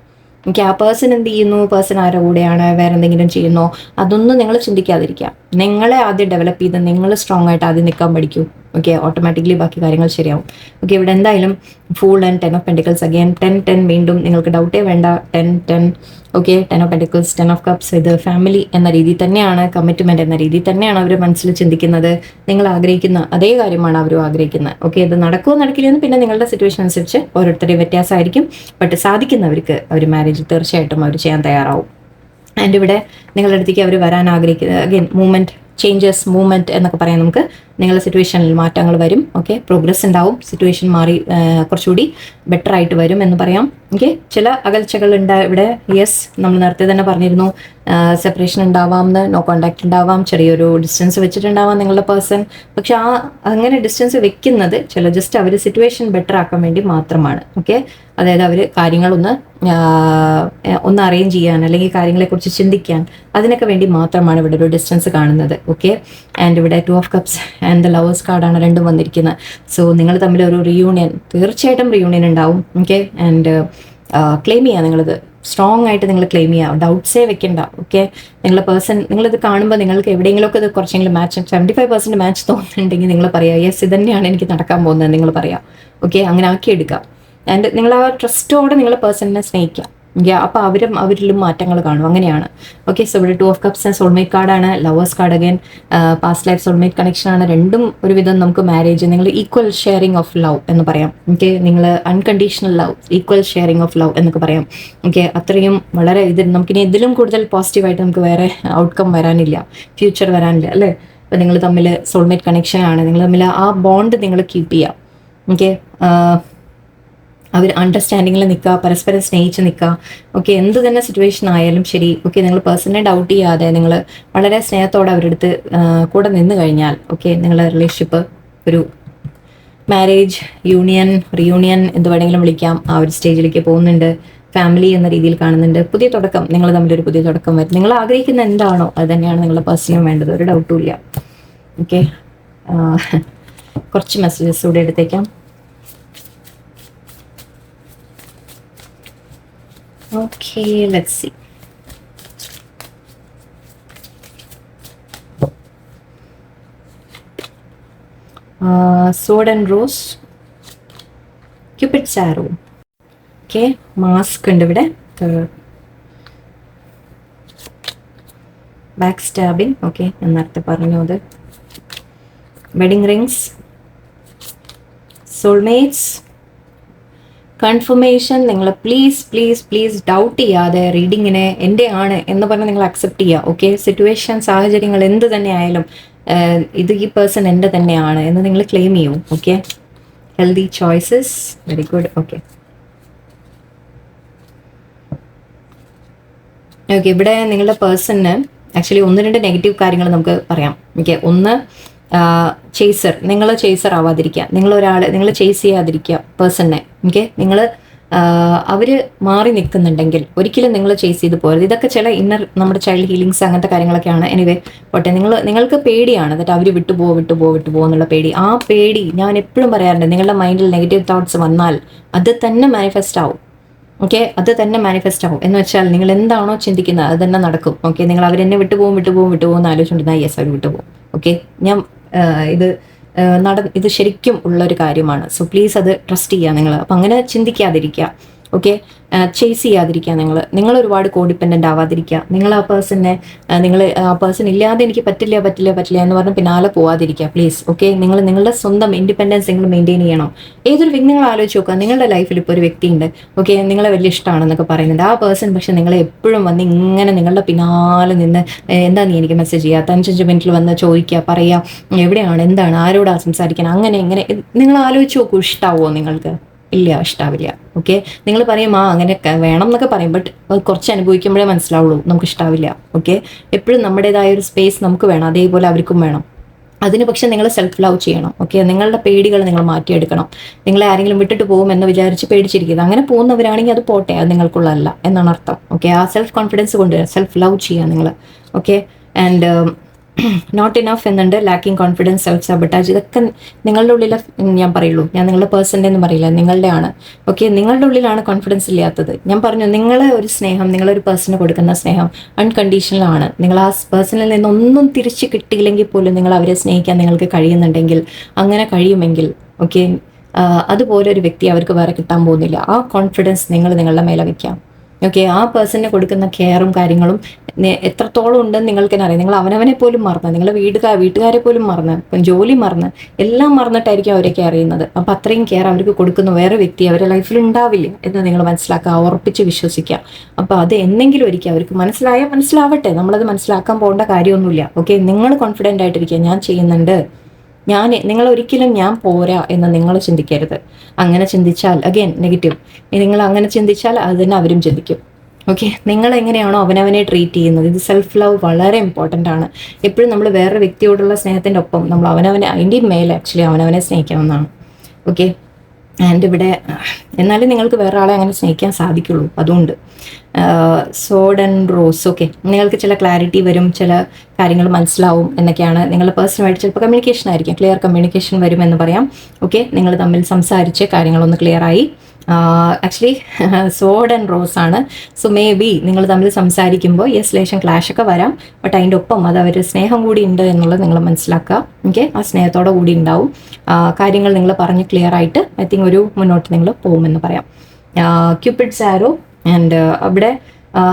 ഓക്കെ, ആ പേഴ്സൺ എന്ത് ചെയ്യുന്നു, പേഴ്സൺ ആരുടെ കൂടെയാണ്, വേറെ എന്തെങ്കിലും ചെയ്യുന്നോ, അതൊന്നും നിങ്ങൾ ചിന്തിക്കാതിരിക്കുക. നിങ്ങളെ ആദ്യം ഡെവലപ്പ് ചെയ്ത് നിങ്ങൾ സ്ട്രോങ് ആയിട്ട് ആദ്യം നിൽക്കാൻ പഠിക്കൂ. ഓക്കെ, ഓട്ടോമാറ്റിക്കലി ബാക്കി കാര്യങ്ങൾ ശരിയാവും. ഓക്കെ, ഇവിടെ എന്തായാലും fool and 10 of pentacles again 10 വീണ്ടും നിങ്ങൾക്ക് ഡൗട്ടേ വേണ്ട. 10 okay, 10 of pentacles, 10 of cups. ഇത് ഫാമിലി എന്ന രീതിയിൽ തന്നെയാണ്, കമ്മിറ്റ്മെൻറ്റ് എന്ന രീതിയിൽ തന്നെയാണ് അവർ മനസ്സിൽ ചിന്തിക്കുന്നത്. നിങ്ങൾ ആഗ്രഹിക്കുന്ന അതേ കാര്യമാണ് അവരും ആഗ്രഹിക്കുന്നത്. ഓക്കെ, ഇത് നടക്കുമോ നടക്കില്ലെന്ന് പിന്നെ നിങ്ങളുടെ സിറ്റുവേഷൻ അനുസരിച്ച് ഓരോരുത്തരുടെയും വ്യത്യാസമായിരിക്കും. ബട്ട് സാധിക്കുന്നവർക്ക് അവർ മാരേജ് തീർച്ചയായിട്ടും അവർ ചെയ്യാൻ തയ്യാറാവും. ആൻഡ് ഇവിടെ നിങ്ങളുടെ അടുത്തേക്ക് അവർ വരാൻ ആഗ്രഹിക്കുന്നത് അഗെയിൻ മൂവ്മെൻറ്റ്, ചേഞ്ചസ്, മൂവ്മെൻറ്റ് എന്നൊക്കെ പറയാം. നമുക്ക് നിങ്ങളുടെ സിറ്റുവേഷനിൽ മാറ്റങ്ങൾ വരും. ഓക്കെ, പ്രോഗ്രസ് ഉണ്ടാവും. സിറ്റുവേഷൻ മാറി കുറച്ചുകൂടി ബെറ്റർ ആയിട്ട് വരും എന്ന് പറയാം. ഓക്കെ, ചില അകൽച്ചകൾ ഉണ്ട് ഇവിടെ. യെസ്, നമ്മൾ നേരത്തെ തന്നെ പറഞ്ഞിരുന്നു, സെപ്പറേഷൻ ഉണ്ടാവാം, നോ കോണ്ടാക്ട് ഉണ്ടാവാം, ചെറിയൊരു ഡിസ്റ്റൻസ് വെച്ചിട്ടുണ്ടാവാം നിങ്ങളുടെ പേഴ്സൺ. പക്ഷെ അങ്ങനെ ഡിസ്റ്റൻസ് വെക്കുന്നത് ജസ്റ്റ് അവർ സിറ്റുവേഷൻ ബെറ്റർ ആക്കാൻ വേണ്ടി മാത്രമാണ്. ഓക്കെ, അതായത് അവർ കാര്യങ്ങളൊന്ന് അറേഞ്ച് ചെയ്യാൻ, അല്ലെങ്കിൽ കാര്യങ്ങളെക്കുറിച്ച് ചിന്തിക്കാൻ, അതിനൊക്കെ വേണ്ടി മാത്രമാണ് ഇവിടെ ഒരു ഡിസ്റ്റൻസ് കാണുന്നത്. ഓക്കെ, ആൻഡ് ഇവിടെ 2 of cups and the lovers കാർഡാണ് രണ്ടും വന്നിരിക്കുന്നത്. സോ നിങ്ങൾ തമ്മിൽ ഒരു റിയൂണിയൻ, തീർച്ചയായിട്ടും റിയൂണിയൻ ഉണ്ടാവും. ഓക്കെ, ആൻഡ് ക്ലെയിം ചെയ്യുക. നിങ്ങളിത് സ്ട്രോങ് ആയിട്ട് നിങ്ങൾ ക്ലെയിം ചെയ്യുക. ഡൗട്ട്സേ വെക്കണ്ട. ഓക്കെ, നിങ്ങളുടെ പേഴ്സൺ, നിങ്ങളിത് കാണുമ്പോൾ നിങ്ങൾക്ക് എവിടെയെങ്കിലുമൊക്കെ ഇത് കുറച്ചെങ്കിലും മാച്ച്, 75% മാച്ച് തോന്നുന്നുണ്ടെങ്കിൽ നിങ്ങൾ പറയുക യെസ്, ഇത് തന്നെയാണ് എനിക്ക് നടക്കാൻ പോകുന്നത് നിങ്ങൾ പറയാം. ഓക്കെ, അങ്ങനെ ആക്കിയെടുക്കുക. ആൻഡ് നിങ്ങൾ ആ ട്രസ്റ്റോടെ നിങ്ങളുടെ പേഴ്സണിനെ സ്നേഹിക്കുക. അപ്പോൾ അവരിലും മാറ്റങ്ങൾ കാണും. അങ്ങനെയാണ്. ഓക്കെ, സോ ഇവിടെ 2 ഓഫ് കപ്സ് സോൾമേറ്റ് കാർഡാണ്, lovers card again past life soulmate connection ആണ്. രണ്ടും ഒരുവിധം നമുക്ക് മാരേജ്, നിങ്ങൾ ഈക്വൽ ഷെയറിങ് ഓഫ് ലവ് എന്ന് പറയാം. ഓക്കെ, നിങ്ങൾ unconditional love, equal sharing of love എന്നൊക്കെ പറയാം. ഓക്കെ, അത്രയും വളരെ നമുക്കിനി ഇതിലും കൂടുതൽ പോസിറ്റീവായിട്ട് നമുക്ക് വേറെ ഔട്ട്കം വരാനില്ല, ഫ്യൂച്ചർ വരാനില്ല, അല്ലേ? അപ്പോൾ നിങ്ങൾ തമ്മിൽ സോൾമേറ്റ് കണക്ഷൻ ആണ്. നിങ്ങൾ തമ്മിൽ ആ ബോണ്ട് നിങ്ങൾ കീപ്പ് ചെയ്യാം. ഓക്കെ, അവർ അണ്ടർസ്റ്റാൻഡിങ്ങിൽ നിൽക്കുക, പരസ്പരം സ്നേഹിച്ച് നിൽക്കുക. ഓക്കെ, എന്ത് തന്നെ സിറ്റുവേഷൻ ആയാലും ശരി. ഓക്കെ, നിങ്ങൾ പേഴ്സണെ ഡൗട്ട് ചെയ്യാതെ നിങ്ങൾ വളരെ സ്നേഹത്തോടെ അവരുടെ അടുത്ത് കൂടെ നിന്ന് കഴിഞ്ഞാൽ, ഓക്കെ, നിങ്ങളുടെ റിലേഷൻഷിപ്പ് ഒരു മാരേജ്, യൂണിയൻ, റിയൂണിയൻ എന്ത് വേണമെങ്കിലും വിളിക്കാം, ആ ഒരു സ്റ്റേജിലേക്ക് പോകുന്നുണ്ട്. ഫാമിലി എന്ന രീതിയിൽ കാണുന്നുണ്ട്. പുതിയ തുടക്കം, നിങ്ങൾ തമ്മിലൊരു പുതിയ തുടക്കം വരും. നിങ്ങൾ ആഗ്രഹിക്കുന്ന എന്താണോ അത് തന്നെയാണ് നിങ്ങളുടെ പേഴ്സണും വേണ്ടത്, ഒരു ഡൗട്ടും ഇല്ല. ഓക്കെ, കുറച്ച് മെസ്സേജസ് കൂടെ എടുത്തേക്കാം. Okay, let's see. Sword and Rose, Cupid's arrow. Okay, mask ഉണ്ട് ഇവിടെ. Back stabbing. ഓക്കെ, ഞാൻ നേരത്തെ പറഞ്ഞു അത്. Wedding rings, soulmates, confirmation. നിങ്ങൾ പ്ലീസ് ഡൗട്ട് ചെയ്യാതെ റീഡിങ്ങിനെ എൻ്റെ ആണ് എന്ന് പറഞ്ഞ് നിങ്ങൾ അക്സെപ്റ്റ് ചെയ്യുക. ഓക്കെ, സിറ്റുവേഷൻ, സാഹചര്യങ്ങൾ എന്ത് തന്നെ ആയാലും ഇത് ഈ പേഴ്സൺ എൻ്റെ തന്നെയാണ് എന്ന് നിങ്ങൾ ക്ലെയിം ചെയ്യൂ. Okay, healthy choices, very good. Okay, ഇവിടെ നിങ്ങളുടെ പേഴ്സണിന് ആക്ച്വലി 1-2 നെഗറ്റീവ് കാര്യങ്ങൾ നമുക്ക് പറയാം. ഓക്കെ, ഒന്ന് ചേസർ, നിങ്ങൾ ചേസർ ആവാതിരിക്കുക. നിങ്ങൾ ചേസ് ചെയ്യാതിരിക്കുക പേഴ്സണിനെ. ഓക്കെ, നിങ്ങൾ അവർ മാറി നിൽക്കുന്നുണ്ടെങ്കിൽ ഒരിക്കലും നിങ്ങൾ ചേസ് ചെയ്ത് പോകരുത്. ഇതൊക്കെ ചില നമ്മുടെ ചൈൽഡ് ഹീലിങ്സ് അങ്ങനത്തെ കാര്യങ്ങളൊക്കെയാണ്. എനിവേ പോട്ടെ, നിങ്ങൾക്ക് പേടിയാണ് എന്നിട്ട് അവർ വിട്ടുപോ എന്നുള്ള പേടി. ആ പേടി ഞാൻ എപ്പോഴും പറയാറുണ്ട്, നിങ്ങളുടെ മൈൻഡിൽ നെഗറ്റീവ് തോട്ട്സ് വന്നാൽ അത് തന്നെ മാനിഫെസ്റ്റ് ആവും. ഓക്കെ, അത് തന്നെ മാനിഫെസ്റ്റ് ആവും എന്ന് വെച്ചാൽ നിങ്ങൾ എന്താണോ ചിന്തിക്കുന്നത് അത് തന്നെ നടക്കും. ഓക്കെ, നിങ്ങൾ അവരെന്നെ വിട്ടുപോകും എന്ന് ആലോചിച്ചുകൊണ്ടിരുന്നാൽ യെസ്, അവർ വിട്ടുപോകും. ഓക്കെ, ഞാൻ ഇത് ശരിക്കും ഉള്ളൊരു കാര്യമാണ്. സോ പ്ലീസ് അത് ട്രസ്റ്റ് ചെയ്യുക നിങ്ങൾ. അപ്പം അങ്ങനെ ചിന്തിക്കാതിരിക്കുക. ഓക്കെ, ചേസ് ചെയ്യാതിരിക്കുക. നിങ്ങൾ ഒരുപാട് കോഡിപ്പെൻഡൻ്റ് ആവാതിരിക്കുക. നിങ്ങൾ ആ പേഴ്സണിനെ ആ പേഴ്സൺ ഇല്ലാതെ എനിക്ക് പറ്റില്ല എന്ന് പറഞ്ഞ് പിന്നാലെ പോവാതിരിക്കുക പ്ലീസ്. ഓക്കെ, നിങ്ങളുടെ സ്വന്തം ഇൻഡിപെൻഡൻസ് നിങ്ങൾ മെയിൻറ്റെയിൻ ചെയ്യണം. ഏതൊരു വ്യക്തി, നിങ്ങൾ ആലോചിച്ച് നോക്കുക, നിങ്ങളുടെ ലൈഫിൽ ഇപ്പോൾ ഒരു വ്യക്തി ഉണ്ട്. ഓക്കെ, നിങ്ങളെ വലിയ ഇഷ്ടമാണെന്നൊക്കെ പറയുന്നുണ്ട്. ആ പേഴ്സൺ പക്ഷെ നിങ്ങളെ എപ്പോഴും വന്ന് ഇങ്ങനെ നിങ്ങളുടെ പിന്നാലെ നിന്ന് എന്താ നീ എനിക്ക് മെസ്സേജ് ചെയ്യുക, 5 മിനിറ്റിൽ വന്ന് ചോദിക്കുക, പറയുക എവിടെയാണ്, എന്താണ്, ആരോടാ സംസാരിക്കണം, അങ്ങനെ നിങ്ങൾ ആലോചിച്ച് നോക്കൂ. ഇഷ്ടാവോ നിങ്ങൾക്ക്? ഇല്ല, ഇഷ്ടാവില്ല. ഓക്കെ. നിങ്ങൾ പറയും അങ്ങനെയൊക്കെ വേണം എന്നൊക്കെ പറയും, ബട്ട് കുറച്ച് അനുഭവിക്കുമ്പോഴേ മനസ്സിലാവുള്ളൂ, നമുക്ക് ഇഷ്ടാവില്ല. ഓക്കെ. എപ്പോഴും നമ്മുടേതായ ഒരു സ്പേസ് നമുക്ക് വേണം, അതേപോലെ അവർക്കും വേണം. അതിന് പക്ഷെ നിങ്ങൾ സെൽഫ് ലവ് ചെയ്യണം. ഓക്കെ. നിങ്ങളുടെ പേടികൾ നിങ്ങൾ മാറ്റിയെടുക്കണം. നിങ്ങളെ ആരെങ്കിലും വിട്ടിട്ട് പോകും എന്ന് വിചാരിച്ച് പേടിച്ചിരിക്കുന്നത്, അങ്ങനെ പോകുന്നവരാണെങ്കിൽ അത് പോട്ടെ, അത് നിങ്ങൾക്കുള്ളതല്ല എന്നാണ് അർത്ഥം. ഓക്കെ. ആ സെൽഫ് കോൺഫിഡൻസ് കൊണ്ടുവരാം, സെൽഫ് ലവ് ചെയ്യുക നിങ്ങൾ. ഓക്കെ. ആൻഡ് നോട്ട് ഇനഫ് എന്നുണ്ട്, ലാക്കിംഗ് കോൺഫിഡൻസ്, സെൽഫ് സബട്ടാജ്, ഇതൊക്കെ നിങ്ങളുടെ ഉള്ളിൽ ഞാൻ പറയുള്ളൂ. ഞാൻ നിങ്ങളുടെ പേഴ്സൻ്റെ എന്ന് പറയില്ല, നിങ്ങളുടെ ആണ്. ഓക്കെ. നിങ്ങളുടെ ഉള്ളിലാണ് കോൺഫിഡൻസ് ഇല്ലാത്തത്. ഞാൻ പറഞ്ഞു, നിങ്ങളെ ഒരു സ്നേഹം, നിങ്ങളൊരു പേഴ്സണ് കൊടുക്കുന്ന സ്നേഹം അൺകണ്ടീഷണൽ ആണ്. നിങ്ങൾ ആ പേഴ്സണിൽ നിന്നൊന്നും തിരിച്ച് കിട്ടിയില്ലെങ്കിൽ പോലും നിങ്ങൾ അവരെ സ്നേഹിക്കാൻ നിങ്ങൾക്ക് കഴിയുന്നുണ്ടെങ്കിൽ, അങ്ങനെ കഴിയുമെങ്കിൽ, ഓക്കെ, അതുപോലെ ഒരു വ്യക്തി അവർക്ക് വേറെ കിട്ടാൻ പോകുന്നില്ല. ആ കോൺഫിഡൻസ് നിങ്ങൾ നിങ്ങളുടെ മേലെ വയ്ക്കാം. ഓക്കെ. ആ പേഴ്സണിന് കൊടുക്കുന്ന കെയറും കാര്യങ്ങളും എത്രത്തോളം ഉണ്ടെന്ന് നിങ്ങൾക്ക് തന്നെ അറിയാം. നിങ്ങൾ അവനവനെ പോലും മറന്ന്, നിങ്ങളുടെ വീട്ടുകാരെ പോലും മറന്ന്, ഇപ്പം ജോലി മറന്ന്, എല്ലാം മറന്നിട്ടായിരിക്കും അവരെ കെയർ ചെയ്യുന്നത്. അപ്പം അത്രയും കെയർ അവർക്ക് കൊടുക്കുന്ന വേറെ വ്യക്തി അവരുടെ ലൈഫിൽ ഉണ്ടാവില്ല എന്ന് നിങ്ങൾ മനസ്സിലാക്കുക, ഉറപ്പിച്ച് വിശ്വസിക്കുക. അപ്പോൾ അത് എന്തെങ്കിലും ഒരിക്കലും അവർക്ക് മനസ്സിലാവട്ടെ, നമ്മളത് മനസ്സിലാക്കാൻ പോകേണ്ട കാര്യമൊന്നുമില്ല. ഓക്കെ. നിങ്ങൾ കോൺഫിഡൻ്റ് ആയിട്ടിരിക്കുക, ഞാൻ ചെയ്യുന്നുണ്ട്, നിങ്ങൾ ഒരിക്കലും ഞാൻ പോരാ എന്ന് നിങ്ങൾ ചിന്തിക്കരുത്. അങ്ങനെ ചിന്തിച്ചാൽ അഗെയിൻ നെഗറ്റീവ്. നിങ്ങൾ അങ്ങനെ ചിന്തിച്ചാൽ അത് തന്നെ അവരും ചിന്തിക്കും. ഓക്കെ. നിങ്ങൾ എങ്ങനെയാണോ അവനവനെ ട്രീറ്റ് ചെയ്യുന്നത്, ഇത് സെൽഫ് ലവ് വളരെ ഇമ്പോർട്ടൻ്റ് ആണ്. എപ്പോഴും നമ്മൾ വേറെ വ്യക്തിയോടുള്ള സ്നേഹത്തിൻ്റെ ഒപ്പം നമ്മൾ അവനവനെ, അതിൻ്റെ മേലെ ആക്ച്വലി അവനവനെ സ്നേഹിക്കണമെന്നാണ്. ഓക്കെ. ആൻഡ് ഇവിടെ എന്നാലും നിങ്ങൾക്ക് വേറെ ആളെ അങ്ങനെ സ്നേഹിക്കാൻ സാധിക്കുള്ളൂ. അതുകൊണ്ട് സോഡ് ആൻഡ് റോസ്. ഓക്കെ. നിങ്ങൾക്ക് ചില ക്ലാരിറ്റി വരും, ചില കാര്യങ്ങൾ മനസ്സിലാവും എന്നൊക്കെയാണ്. നിങ്ങളുടെ പേഴ്സണലായിട്ട് ചിലപ്പോൾ കമ്മ്യൂണിക്കേഷൻ ആയിരിക്കും, ക്ലിയർ കമ്മ്യൂണിക്കേഷൻ വരും എന്ന് പറയാം. ഓക്കെ. നിങ്ങൾ തമ്മിൽ സംസാരിച്ച് കാര്യങ്ങളൊന്ന് ക്ലിയറായി. ആക്ച്വലി സോഡ് ആൻഡ് റോസ് ആണ്. സോ മേ ബി നിങ്ങൾ തമ്മിൽ സംസാരിക്കുമ്പോൾ ലേശം ക്ലാഷ് ഒക്കെ വരാം, ബട്ട് അതിൻ്റെ ഒപ്പം അത് അവർ സ്നേഹം കൂടി ഉണ്ട് എന്നുള്ളത് നിങ്ങൾ മനസ്സിലാക്കുക. ഓക്കെ. ആ സ്നേഹത്തോടെ കൂടി ഉണ്ടാവും. കാര്യങ്ങൾ നിങ്ങൾ പറഞ്ഞ് ക്ലിയർ ആയിട്ട് ഐ തിങ്ക് ഒരു മുന്നോട്ട് നിങ്ങൾ പോകുമെന്ന് പറയാം. ക്യൂപ്പിഡ്സ് ആരോ ആൻഡ് അവിടെ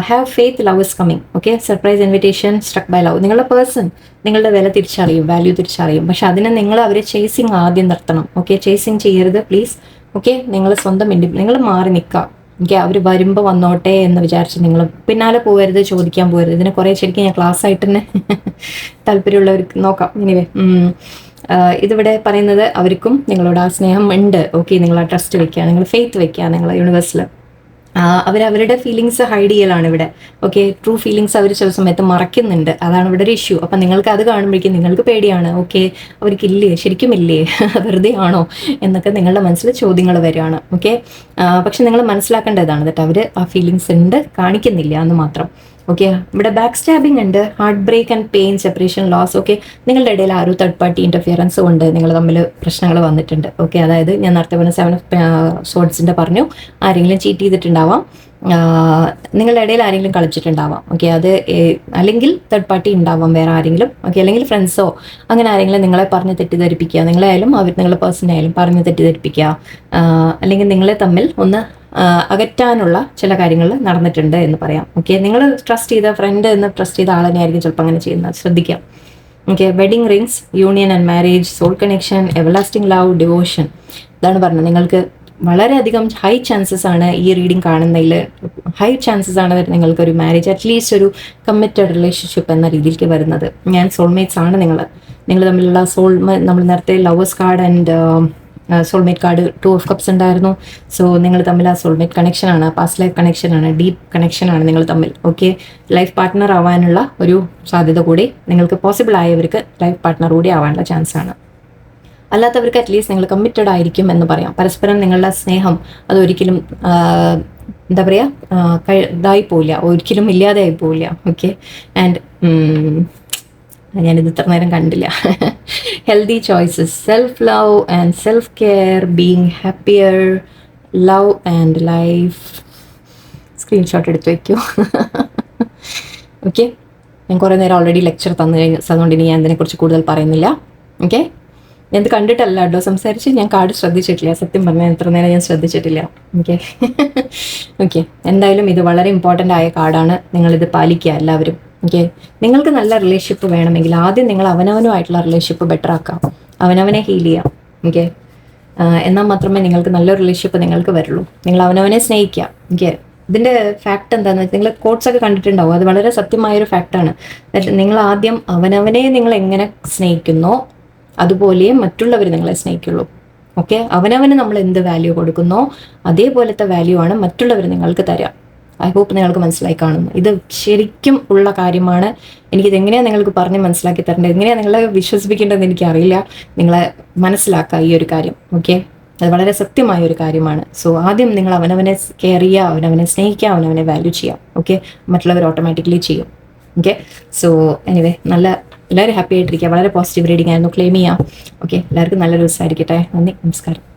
have faith, love is coming. Okay. Surprise invitation, സ്ട്രക്ക് bye love. നിങ്ങളുടെ പേഴ്സൺ നിങ്ങളുടെ വില തിരിച്ചറിയും, വാല്യൂ തിരിച്ചറിയും. പക്ഷെ അതിനെ നിങ്ങൾ അവരെ ചേസിങ് ആദ്യം നിർത്തണം. ഓക്കെ. ചേസിങ് ചെയ്യരുത് പ്ലീസ്. ഓക്കെ. നിങ്ങൾ സ്വന്തം നിങ്ങൾ മാറി നിൽക്കുക. ഓക്കെ. അവർ വരുമ്പോൾ വന്നോട്ടെ എന്ന് വിചാരിച്ച് നിങ്ങൾ പിന്നാലെ പോകരുത്, ചോദിക്കാൻ പോകരുത്. ഇതിനെ കുറേ ശരിക്കും ഞാൻ ക്ലാസ് ആയിട്ട് തന്നെ താല്പര്യമുള്ളവർക്ക് നോക്കാം. എനിവേ, ഇതിവിടെ പറയുന്നത് അവർക്കും നിങ്ങളോട് ആ സ്നേഹം ഉണ്ട്. ഓക്കെ. നിങ്ങൾ ആ ട്രസ്റ്റ് വെക്കുക, നിങ്ങൾ ഫെയ്ത്ത് വെക്കുക നിങ്ങളെ യൂണിവേഴ്സിൽ. അവരവരുടെ ഫീലിങ്സ് ഹൈഡ് ചെയ്യലാണ് ഇവിടെ. ഓക്കെ. ട്രൂ ഫീലിങ്സ് അവർ ചില സമയത്ത് മറയ്ക്കുന്നുണ്ട്, അതാണ് ഇവിടെ ഒരു ഇഷ്യൂ. അപ്പം നിങ്ങൾക്ക് അത് കാണുമ്പോഴേക്കും നിങ്ങൾക്ക് പേടിയാണ്. ഓക്കെ. അവർക്കില്ലേ, ശരിക്കും ഇല്ലേ, വെറുതെ ആണോ എന്നൊക്കെ നിങ്ങളുടെ മനസ്സിൽ ചോദ്യങ്ങൾ വരികയാണ്. ഓക്കെ. പക്ഷെ നിങ്ങൾ മനസ്സിലാക്കേണ്ടതാണ് എന്നിട്ട് അവർ ആ ഫീലിങ്സ് ഉണ്ട്, കാണിക്കുന്നില്ല എന്ന് മാത്രം. ഓക്കെ. ഇവിടെ ബാക്ക് സ്റ്റാബിങ് ഉണ്ട്, heart break and pain, separation, loss. Okay. നിങ്ങളുടെ ഇടയിൽ ആ ഒരു തേർഡ് പാർട്ടി ഇൻ്റർഫിയറൻസ് കൊണ്ട് നിങ്ങൾ തമ്മിൽ പ്രശ്നങ്ങൾ വന്നിട്ടുണ്ട്. ഓക്കെ. അതായത് ഞാൻ നേരത്തെ പറഞ്ഞ 7 of Swordsന്റെ പറഞ്ഞു, ആരെങ്കിലും ചീറ്റ് ചെയ്തിട്ടുണ്ടാവാം, നിങ്ങളുടെ ഇടയിൽ ആരെങ്കിലും കളിച്ചിട്ടുണ്ടാവാം. ഓക്കെ. അത് അല്ലെങ്കിൽ തേർഡ് പാർട്ടി ഉണ്ടാവാം, വേറെ ആരെങ്കിലും. ഓക്കെ. അല്ലെങ്കിൽ ഫ്രണ്ട്സോ അങ്ങനെ ആരെങ്കിലും നിങ്ങളെ പറഞ്ഞ് തെറ്റിദ്ധരിപ്പിക്കുക, നിങ്ങളായാലും നിങ്ങളുടെ പേഴ്സണായാലും പറഞ്ഞ് തെറ്റിദ്ധരിപ്പിക്കുക, അല്ലെങ്കിൽ നിങ്ങളെ തമ്മിൽ ഒന്ന് അകറ്റാനുള്ള ചില കാര്യങ്ങൾ നടന്നിട്ടുണ്ട് എന്ന് പറയാം. ഓക്കെ. നിങ്ങൾ ട്രസ്റ്റ് ചെയ്ത ഫ്രണ്ട് എന്ന് ട്രസ്റ്റ് ചെയ്ത ആൾ തന്നെയായിരിക്കും ചിലപ്പോൾ അങ്ങനെ ചെയ്യുന്നത്, ശ്രദ്ധിക്കാം. Okay. Wedding rings, union and marriage, soul connection, everlasting love, devotion. ഇതാണ് പറഞ്ഞത്. നിങ്ങൾക്ക് വളരെയധികം ഹൈ ചാൻസസ് ആണ് ഈ റീഡിങ് കാണുന്നതിൽ, ഹൈ ചാൻസസ് ആണ് നിങ്ങൾക്കൊരു മാരേജ്, അറ്റ്ലീസ്റ്റ് ഒരു കമ്മിറ്റഡ് റിലേഷൻഷിപ്പ് എന്ന രീതിയിലേക്ക് വരുന്നത്. ഞാൻ സോൾമേറ്റ്സ് ആണ് നിങ്ങൾ തമ്മിലുള്ള നമ്മൾ നേരത്തെ lovers card and soulmate card 2 of Cups ഉണ്ടായിരുന്നു. സോ നിങ്ങൾ തമ്മിൽ ആ സോൾമേറ്റ് കണക്ഷനാണ്, പാസ്റ്റ് ലൈഫ് കണക്ഷനാണ്, ഡീപ്പ് കണക്ഷനാണ് നിങ്ങൾ തമ്മിൽ. ഓക്കെ. ലൈഫ് പാർട്ട്ണർ ആവാനുള്ള ഒരു സാധ്യത കൂടി നിങ്ങൾക്ക് പോസിബിൾ ആയവർക്ക് ലൈഫ് പാർട്ട്ണർ കൂടി ആവാനുള്ള ചാൻസ് ആണ്. അല്ലാത്തവർക്ക് അറ്റ്ലീസ്റ്റ് നിങ്ങൾ കമ്മിറ്റഡ് ആയിരിക്കും എന്ന് പറയാം. പരസ്പരം നിങ്ങളുടെ സ്നേഹം അതൊരിക്കലും എന്താ പറയുക, ഇതായി പോവില്ല, ഒരിക്കലും ഇല്ലാതെ ആയി പോവില്ല. ഓക്കെ. ആൻഡ് ഞാനിത് ഇത്ര നേരം കണ്ടില്ല. Healthy choices, self love and self care, being happier, love and life. Screenshot എടുത്ത് വയ്ക്കൂ. ഓക്കെ. ഞാൻ കുറേ നേരം ഓൾറെഡി ലെക്ചർ തന്നുകൊണ്ട് ഇനി ഞാൻ ഇതിനെക്കുറിച്ച് കൂടുതൽ പറയുന്നില്ല. ഓക്കെ. ഞാൻ കണ്ടിട്ടല്ല കേട്ടോ സംസാരിച്ച്, ഞാൻ കാർഡ് ശ്രദ്ധിച്ചിട്ടില്ല, സത്യം പറഞ്ഞാൽ എത്ര നേരം ഞാൻ ശ്രദ്ധിച്ചിട്ടില്ല. ഓക്കെ. ഓക്കെ. എന്തായാലും ഇത് വളരെ ഇമ്പോർട്ടൻ്റ് ആയ കാർഡാണ്, നിങ്ങളിത് പാലിക്കുക എല്ലാവരും. ഓക്കെ. നിങ്ങൾക്ക് നല്ല റിലേഷൻഷിപ്പ് വേണമെങ്കിൽ ആദ്യം നിങ്ങൾ അവനവനുമായിട്ടുള്ള റിലേഷൻഷിപ്പ് ബെറ്റർ ആക്കാം, അവനവനെ ഹീൽ ചെയ്യാം. ഓക്കെ. എന്നാൽ മാത്രമേ നിങ്ങൾക്ക് നല്ലൊരു റിലേഷൻഷിപ്പ് നിങ്ങൾക്ക് വരുള്ളൂ. നിങ്ങൾ അവനവനെ സ്നേഹിക്കുക. ഓക്കെ. ഇതിൻ്റെ ഫാക്ട് എന്താണെന്ന് വെച്ചാൽ നിങ്ങൾ കോട്ട്സ് ഒക്കെ കണ്ടിട്ടുണ്ടാവും, അത് വളരെ സത്യമായൊരു ഫാക്റ്റാണ്. നിങ്ങൾ ആദ്യം അവനവനെ നിങ്ങൾ എങ്ങനെ സ്നേഹിക്കുന്നോ അതുപോലെയും മറ്റുള്ളവർ നിങ്ങളെ സ്നേഹിക്കുള്ളൂ. ഓക്കെ, അവനവന് നമ്മൾ എന്ത് വാല്യൂ കൊടുക്കുന്നോ അതേപോലത്തെ വാല്യൂ ആണ് മറ്റുള്ളവർ നിങ്ങൾക്ക് തരിക. ഐ ഹോപ്പ് നിങ്ങൾക്ക് മനസ്സിലായി കാണുന്നു. ഇത് ശരിക്കും ഉള്ള കാര്യമാണ്. എനിക്കിത് എങ്ങനെയാണ് നിങ്ങൾക്ക് പറഞ്ഞ് മനസ്സിലാക്കി തരേണ്ടത്, എങ്ങനെയാണ് നിങ്ങളെ വിശ്വസിപ്പിക്കേണ്ടതെന്ന് എനിക്കറിയില്ല. നിങ്ങളെ മനസ്സിലാക്കുക ഈ ഒരു കാര്യം. ഓക്കെ, അത് വളരെ സത്യമായ ഒരു കാര്യമാണ്. സോ ആദ്യം നിങ്ങൾ അവനവനെ കെയർ ചെയ്യുക, അവനവനെ സ്നേഹിക്കുക, അവനവനെ വാല്യൂ ചെയ്യുക. ഓക്കെ, മറ്റുള്ളവർ ഓട്ടോമാറ്റിക്കലി ചെയ്യും. ഓക്കെ, സോ എനിവേ എല്ലാവരും ഹാപ്പി ആയിട്ടിരിക്കുക. വളരെ പോസിറ്റീവ് റീഡിംഗ് ആയിരുന്നു. ക്ലെയിം ചെയ്യാം. ഓക്കെ, എല്ലാവർക്കും നല്ലൊരു ദിവസമായിരിക്കട്ടെ. നന്ദി, നമസ്കാരം.